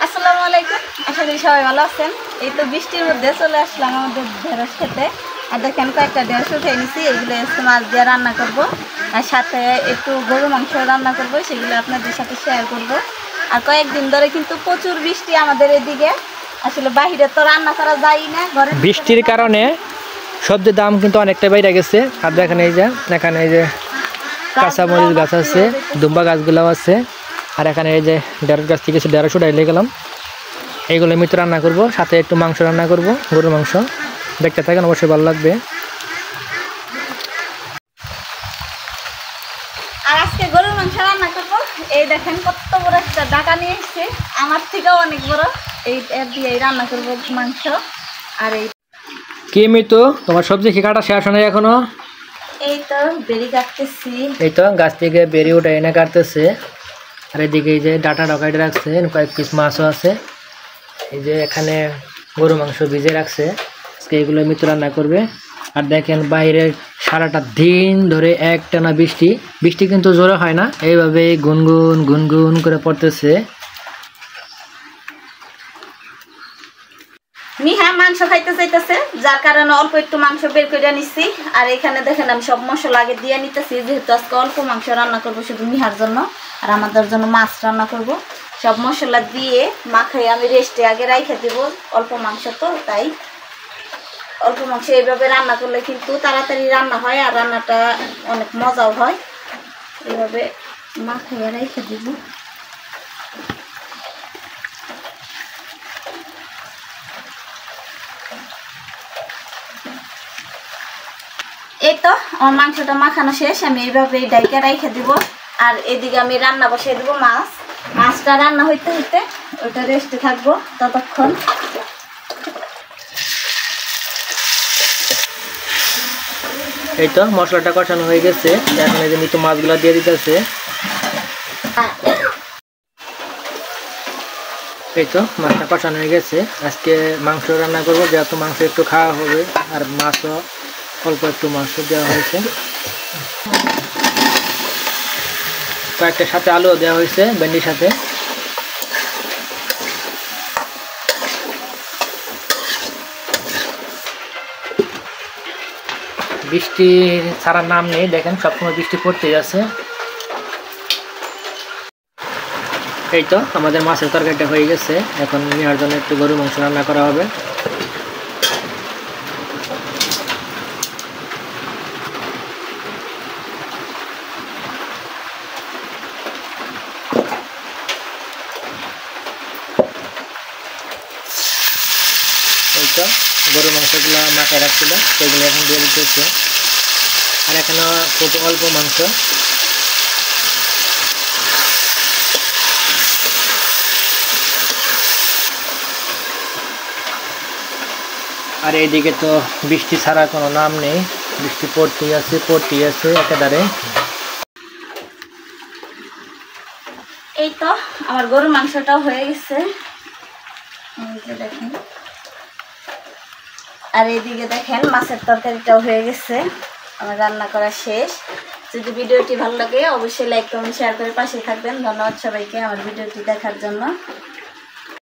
আসসালামু আলাইকুম, আশা করি সবাই ভালো আছেন। এই তো বৃষ্টির মধ্যে চলে আসলাম আমাদের ঢেঁড়স খেতে। আর দেখেন কয়েকটা ঢেঁড়স উঠে নিছি, এগুলো একটু মাছ দিয়ে রান্না করব, আর সাথে একটু গরু মাংস রান্না করব, সেগুলো আপনাদের সাথে শেয়ার করব। আর কয়েকদিন ধরে কিন্তু প্রচুর বৃষ্টি আমাদের এদিকে, আসলে বাইরে তো রান্না করা যায় না, ঘরে বৃষ্টির কারণে সবজির দাম কিন্তু অনেকটা বেড়ে গেছে। আর দেখেন এখানে এই যে কাঁচামরিচ গাছ আছে, দুম্বা গাছগুলোও আছে। আর এখানে এই যে ঢেঁড়স গাছ থেকে কিছু ঢেঁড়স উঠাই নিয়ে গেলাম, এইগুলো আমি তো রান্না করব, সাথে একটু মাংস রান্না করব, গরুর মাংস। দেখতে থাকেন, অবশ্যই ভালো লাগবে। আর আজকে গরুর মাংস রান্না করবো। এই দেখেন কত বড় একটা ডাকা নিয়ে এসছে, আমার থেকেও অনেক বড়। এই দিয়ে রান্না করবো মাংস। আর কি মিতু, তোমার সবজি কি কাটা শেষ হয় এখনো? এই তো বেরি কাটতেছি। এই তো গাছ থেকে বেরি উঠে এনে কাটতেছে। আর এদিকে এই যে ডাটা ঢকাইতে রাখছে, কয়েক পিস মাছও আছে। এই যে এখানে গরু মাংস ভিজে রাখছে, আজকে এগুলো মিতু রান্না করবে। আর দেখেন বাইরে সারাটা দিন ধরে একটানা বৃষ্টি। বৃষ্টি কিন্তু জোরে হয় না, এইভাবে গুনগুন গুনগুন করে পড়তেছে। মিহা মাংস খাইতে চাইতেছে, যার কারণে অল্প একটু মাংস বের করে নিচ্ছি। আর এখানে দেখেন আমি সব মশলা আগে দিয়ে নিতেছি, যেহেতু আজকে অল্প মাংস রান্না করবো শুধু মিহার জন্য, আর আমাদের জন্য মাছ রান্না করব। সব মশলা দিয়ে মাখাই আমি রেস্টে আগে রাইখে দেব, অল্প মাংস তো তাই। অল্প মাংস এইভাবে রান্না করলে কিন্তু তাড়াতাড়ি রান্না হয়, আর রান্নাটা অনেক মজাও হয়। এইভাবে মাখাইয়া রাইখে দেব। এই তো আমার মাংসটা মাখানো শেষ, আমি এইভাবে ডাইকা রাইখে দিব। আর এদিকে আমি রান্না বসিয়ে দেবো মাছটা রান্না হইতে হইতে ওইটা রেস্টে থাকবো ততক্ষণ। এই তো মশলাটা কষানো হয়ে গেছে, এখন এই যে মিতু মাছগুলো দিয়ে দিতেছে। এই তো মাছটা কষানো হয়ে গেছে। আজকে মাংস রান্না করবো, যেহেতু মাংস একটু খাওয়া হবে, আর মাছও অল্প একটু মাংস দেওয়া হয়েছে। কয়েকটা সাথে আলুও দেওয়া হয়েছে, ভেন্ডির সাথে। বৃষ্টি ছাড়ার নাম নেই, দেখেন সবসময় বৃষ্টি পড়তেই আছে। এই তো আমাদের মাছের তরকারিটা হয়ে গেছে, এখন নেওয়ার জন্য একটু গরু মাংস রান্না করা হবে। এই তো গরু মাংসগুলো মাথায় রাখছিল, সেগুলো এখন দিয়ে দিতেছে। আর এখানে খুব অল্প মাংস। আর এইদিকে তো বৃষ্টি ছাড়া কোনো নাম নেই, বৃষ্টি পড়তেই আছে একেবারে। এই তো আমার গরুর মাংসটাও হয়ে গেছে, দেখেন। আর এইদিকে দেখেন মাছের তরকারিটাও হয়ে গেছে, আমার রান্না করা শেষ। যদি ভিডিওটি ভালো লাগে অবশ্যই লাইক কমেন্ট শেয়ার করে পাশে থাকবেন। ধন্যবাদ সবাইকে আমার ভিডিওটি দেখার জন্য।